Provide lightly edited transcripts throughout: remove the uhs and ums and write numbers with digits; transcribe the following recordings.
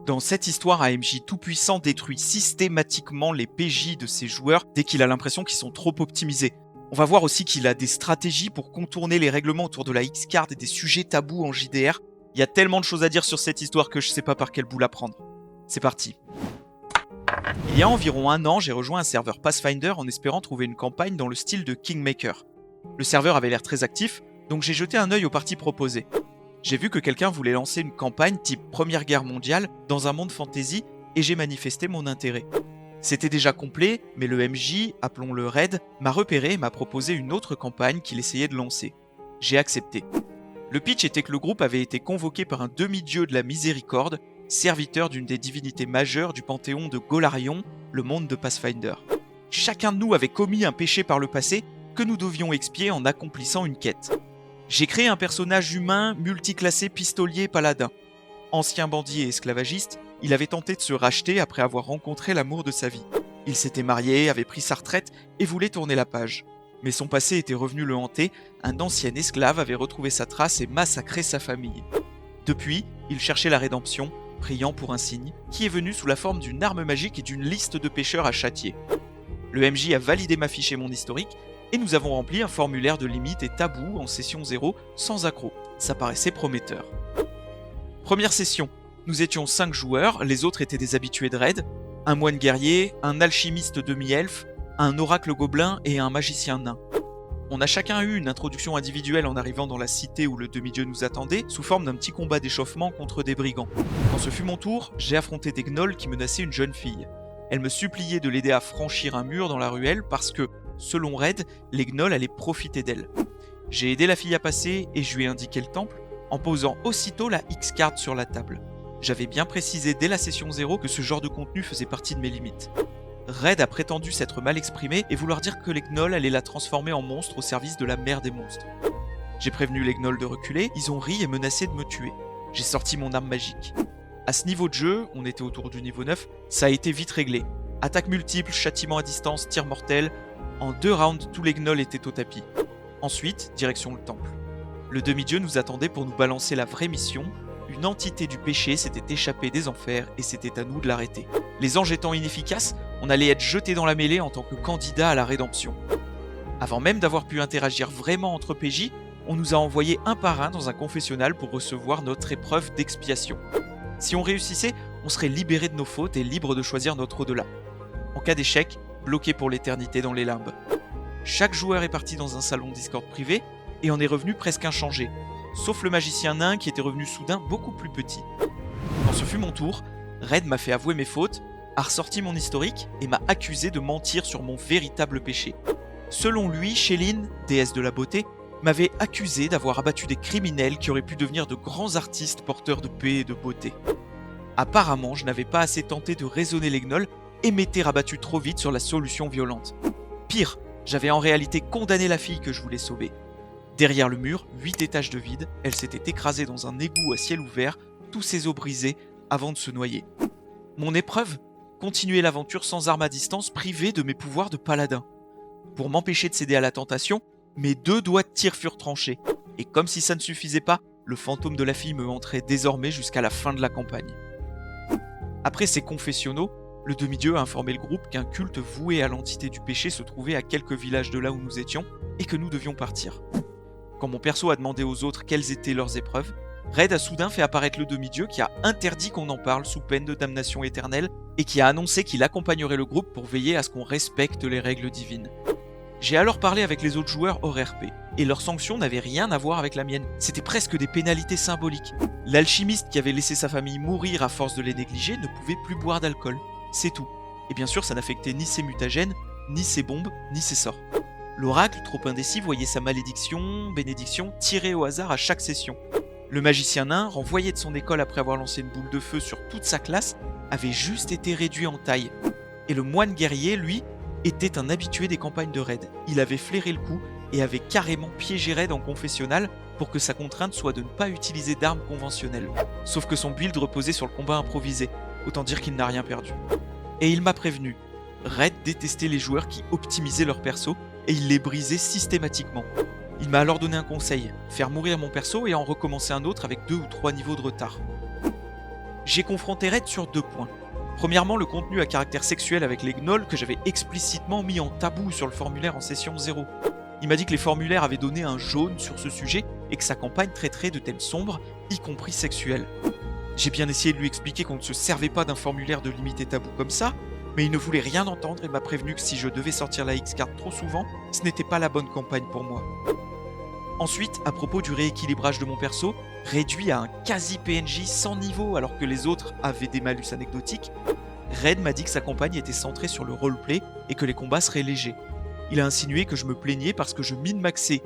Dans cette histoire, un MJ tout-puissant détruit systématiquement les PJ de ses joueurs dès qu'il a l'impression qu'ils sont trop optimisés. On va voir aussi qu'il a des stratégies pour contourner les règlements autour de la X-Card et des sujets tabous en JDR. Il y a tellement de choses à dire sur cette histoire que je sais pas par quel bout la prendre. C'est parti. Il y a environ 1 an, j'ai rejoint un serveur Pathfinder en espérant trouver une campagne dans le style de Kingmaker. Le serveur avait l'air très actif, donc j'ai jeté un œil aux parties proposées. J'ai vu que quelqu'un voulait lancer une campagne type Première Guerre mondiale dans un monde fantasy et j'ai manifesté mon intérêt. C'était déjà complet, mais le MJ, appelons-le Red, m'a repéré et m'a proposé une autre campagne qu'il essayait de lancer. J'ai accepté. Le pitch était que le groupe avait été convoqué par un demi-dieu de la miséricorde, serviteur d'une des divinités majeures du panthéon de Golarion, le monde de Pathfinder. Chacun de nous avait commis un péché par le passé que nous devions expier en accomplissant une quête. J'ai créé un personnage humain multiclassé pistolier paladin. Ancien bandit et esclavagiste, il avait tenté de se racheter après avoir rencontré l'amour de sa vie. Il s'était marié, avait pris sa retraite et voulait tourner la page. Mais son passé était revenu le hanter, un ancien esclave avait retrouvé sa trace et massacré sa famille. Depuis, il cherchait la rédemption, priant pour un signe, qui est venu sous la forme d'une arme magique et d'une liste de pêcheurs à châtier. Le MJ a validé ma fiche et mon historique, et nous avons rempli un formulaire de limites et tabous en session 0 sans accroc. Ça paraissait prometteur. Première session, nous étions 5 joueurs, les autres étaient des habitués de raid, un moine guerrier, un alchimiste demi-elfe, un oracle gobelin et un magicien nain. On a chacun eu une introduction individuelle en arrivant dans la cité où le demi-dieu nous attendait, sous forme d'un petit combat d'échauffement contre des brigands. Quand ce fut mon tour, j'ai affronté des gnolls qui menaçaient une jeune fille. Elle me suppliait de l'aider à franchir un mur dans la ruelle parce que, selon Red, les gnolls allaient profiter d'elle. J'ai aidé la fille à passer et je lui ai indiqué le temple en posant aussitôt la X-Card sur la table. J'avais bien précisé dès la session 0 que ce genre de contenu faisait partie de mes limites. Red a prétendu s'être mal exprimé et vouloir dire que les gnolls allaient la transformer en monstre au service de la mère des monstres. J'ai prévenu les gnolls de reculer, ils ont ri et menacé de me tuer. J'ai sorti mon arme magique. À ce niveau de jeu, on était autour du niveau 9, ça a été vite réglé. Attaque multiple, châtiment à distance, tir mortel. En 2 rounds, tous les gnolls étaient au tapis. Ensuite, direction le temple. Le demi-dieu nous attendait pour nous balancer la vraie mission. Une entité du péché s'était échappée des enfers et c'était à nous de l'arrêter. Les anges étant inefficaces, on allait être jeté dans la mêlée en tant que candidat à la rédemption. Avant même d'avoir pu interagir vraiment entre PJ, on nous a envoyés un par un dans un confessionnal pour recevoir notre épreuve d'expiation. Si on réussissait, on serait libéré de nos fautes et libre de choisir notre au-delà. En cas d'échec, bloqué pour l'éternité dans les limbes. Chaque joueur est parti dans un salon Discord privé et en est revenu presque inchangé, sauf le magicien nain qui était revenu soudain beaucoup plus petit. Quand ce fut mon tour, Red m'a fait avouer mes fautes, a ressorti mon historique et m'a accusé de mentir sur mon véritable péché. Selon lui, Chéline, déesse de la beauté, m'avait accusé d'avoir abattu des criminels qui auraient pu devenir de grands artistes porteurs de paix et de beauté. Apparemment, je n'avais pas assez tenté de raisonner les gnolls et m'étais rabattu trop vite sur la solution violente. Pire, j'avais en réalité condamné la fille que je voulais sauver. Derrière le mur, 8 étages de vide, elle s'était écrasée dans un égout à ciel ouvert, tous ses os brisés, avant de se noyer. Mon épreuve ? Continuer l'aventure sans arme à distance, privée de mes pouvoirs de paladin. Pour m'empêcher de céder à la tentation, mes 2 doigts de tir furent tranchés. Et comme si ça ne suffisait pas, le fantôme de la fille me hanterait désormais jusqu'à la fin de la campagne. Après ces confessionnaux, le demi-dieu a informé le groupe qu'un culte voué à l'entité du péché se trouvait à quelques villages de là où nous étions et que nous devions partir. Quand mon perso a demandé aux autres quelles étaient leurs épreuves, Red a soudain fait apparaître le demi-dieu qui a interdit qu'on en parle sous peine de damnation éternelle et qui a annoncé qu'il accompagnerait le groupe pour veiller à ce qu'on respecte les règles divines. J'ai alors parlé avec les autres joueurs hors RP, et leurs sanctions n'avaient rien à voir avec la mienne. C'était presque des pénalités symboliques. L'alchimiste qui avait laissé sa famille mourir à force de les négliger ne pouvait plus boire d'alcool. C'est tout. Et bien sûr, ça n'affectait ni ses mutagènes, ni ses bombes, ni ses sorts. L'oracle, trop indécis, voyait sa bénédiction, tirée au hasard à chaque session. Le magicien nain, renvoyé de son école après avoir lancé une boule de feu sur toute sa classe, avait juste été réduit en taille. Et le moine guerrier, lui, était un habitué des campagnes de raid. Il avait flairé le coup et avait carrément piégé Red en confessionnal pour que sa contrainte soit de ne pas utiliser d'armes conventionnelles. Sauf que son build reposait sur le combat improvisé, autant dire qu'il n'a rien perdu. Et il m'a prévenu, Red détestait les joueurs qui optimisaient leur perso et il les brisait systématiquement. Il m'a alors donné un conseil, faire mourir mon perso et en recommencer un autre avec 2 ou 3 niveaux de retard. J'ai confronté Red sur 2 points. Premièrement, le contenu à caractère sexuel avec les gnolls que j'avais explicitement mis en tabou sur le formulaire en session 0. Il m'a dit que les formulaires avaient donné un jaune sur ce sujet et que sa campagne traiterait de thèmes sombres, y compris sexuels. J'ai bien essayé de lui expliquer qu'on ne se servait pas d'un formulaire de limité tabou comme ça, mais il ne voulait rien entendre et m'a prévenu que si je devais sortir la X-Card trop souvent, ce n'était pas la bonne campagne pour moi. Ensuite, à propos du rééquilibrage de mon perso, réduit à un quasi PNJ sans niveau alors que les autres avaient des malus anecdotiques, Red m'a dit que sa campagne était centrée sur le roleplay et que les combats seraient légers. Il a insinué que je me plaignais parce que je min-maxais.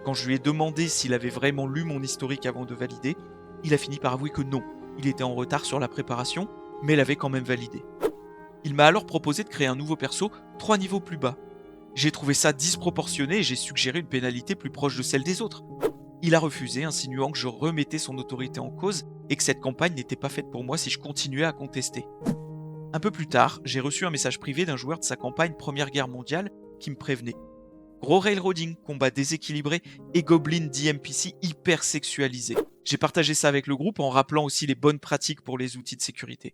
Quand je lui ai demandé s'il avait vraiment lu mon historique avant de valider, il a fini par avouer que non, il était en retard sur la préparation, mais l'avait quand même validé. Il m'a alors proposé de créer un nouveau perso 3 niveaux plus bas. J'ai trouvé ça disproportionné et j'ai suggéré une pénalité plus proche de celle des autres. Il a refusé, insinuant que je remettais son autorité en cause et que cette campagne n'était pas faite pour moi si je continuais à contester. Un peu plus tard, j'ai reçu un message privé d'un joueur de sa campagne Première Guerre mondiale qui me prévenait. Gros railroading, combat déséquilibré et Goblin DMPC hyper sexualisé. J'ai partagé ça avec le groupe en rappelant aussi les bonnes pratiques pour les outils de sécurité.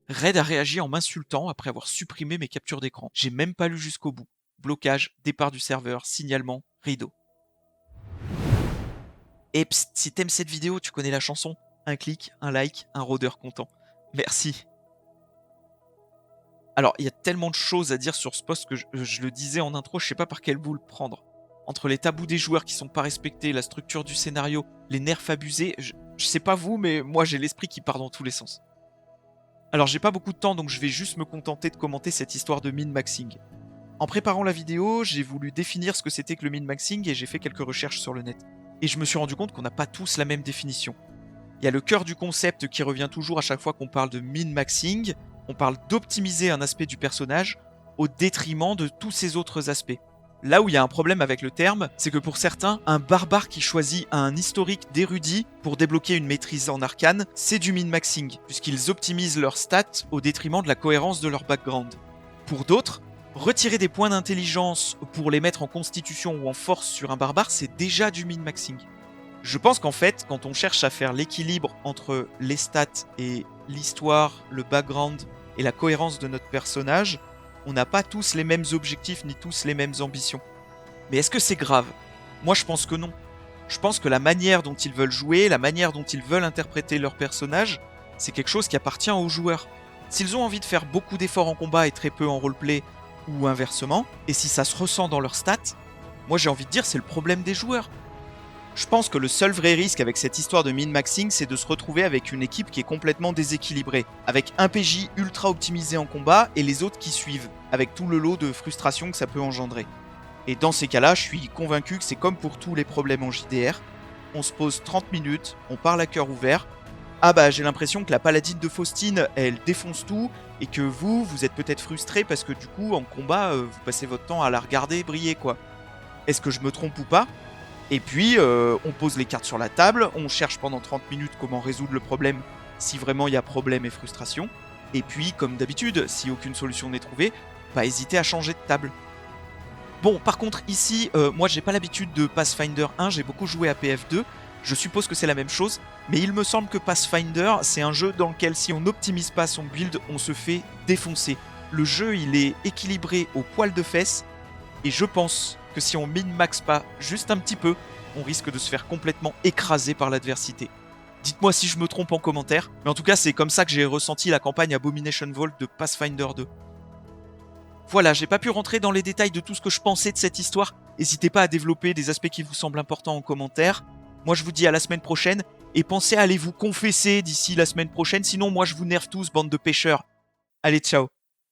Red a réagi en m'insultant après avoir supprimé mes captures d'écran. J'ai même pas lu jusqu'au bout. Blocage, départ du serveur, signalement, rideau. Et psst, si t'aimes cette vidéo, tu connais la chanson. Un clic, un like, un rôdeur content. Merci. Alors, il y a tellement de choses à dire sur ce post que je le disais en intro, je sais pas par quel bout le prendre. Entre les tabous des joueurs qui sont pas respectés, la structure du scénario, les nerfs abusés, je sais pas vous, mais moi j'ai l'esprit qui part dans tous les sens. Alors j'ai pas beaucoup de temps, donc je vais juste me contenter de commenter cette histoire de min-maxing. En préparant la vidéo, j'ai voulu définir ce que c'était que le min-maxing et j'ai fait quelques recherches sur le net. Et je me suis rendu compte qu'on n'a pas tous la même définition. Il y a le cœur du concept qui revient toujours à chaque fois qu'on parle de min-maxing. On parle d'optimiser un aspect du personnage au détriment de tous ces autres aspects. Là où il y a un problème avec le terme, c'est que pour certains, un barbare qui choisit un historique d'érudit pour débloquer une maîtrise en arcane, c'est du min-maxing, puisqu'ils optimisent leurs stats au détriment de la cohérence de leur background. Pour d'autres, retirer des points d'intelligence pour les mettre en constitution ou en force sur un barbare, c'est déjà du min-maxing. Je pense qu'en fait, quand on cherche à faire l'équilibre entre les stats et l'histoire, le background et la cohérence de notre personnage, on n'a pas tous les mêmes objectifs ni tous les mêmes ambitions. Mais est-ce que c'est grave ? Moi je pense que non. Je pense que la manière dont ils veulent jouer, la manière dont ils veulent interpréter leur personnage, c'est quelque chose qui appartient aux joueurs. S'ils ont envie de faire beaucoup d'efforts en combat et très peu en roleplay, ou inversement, et si ça se ressent dans leurs stats, moi j'ai envie de dire c'est le problème des joueurs. Je pense que le seul vrai risque avec cette histoire de min-maxing, c'est de se retrouver avec une équipe qui est complètement déséquilibrée, avec un PJ ultra optimisé en combat et les autres qui suivent, avec tout le lot de frustration que ça peut engendrer. Et dans ces cas-là, je suis convaincu que c'est comme pour tous les problèmes en JDR, on se pose 30 minutes, on parle à cœur ouvert. Ah bah j'ai l'impression que la paladine de Faustine, elle défonce tout, et que vous êtes peut-être frustré parce que du coup, en combat, vous passez votre temps à la regarder briller quoi. Est-ce que je me trompe ou pas ? Et puis, on pose les cartes sur la table, on cherche pendant 30 minutes comment résoudre le problème, si vraiment il y a problème et frustration. Et puis, comme d'habitude, si aucune solution n'est trouvée, pas hésiter à changer de table. Bon, par contre, ici, moi j'ai pas l'habitude de Pathfinder 1, j'ai beaucoup joué à PF2, je suppose que c'est la même chose, mais il me semble que Pathfinder, c'est un jeu dans lequel si on n'optimise pas son build, on se fait défoncer. Le jeu, il est équilibré au poil de fesses, et je pense que si on min-max pas juste un petit peu, on risque de se faire complètement écraser par l'adversité. Dites-moi si je me trompe en commentaire, mais en tout cas c'est comme ça que j'ai ressenti la campagne Abomination Vault de Pathfinder 2. Voilà, j'ai pas pu rentrer dans les détails de tout ce que je pensais de cette histoire, n'hésitez pas à développer des aspects qui vous semblent importants en commentaire. Moi je vous dis à la semaine prochaine, et pensez à aller vous confesser d'ici la semaine prochaine, sinon moi je vous nerve tous, bande de pêcheurs. Allez, ciao.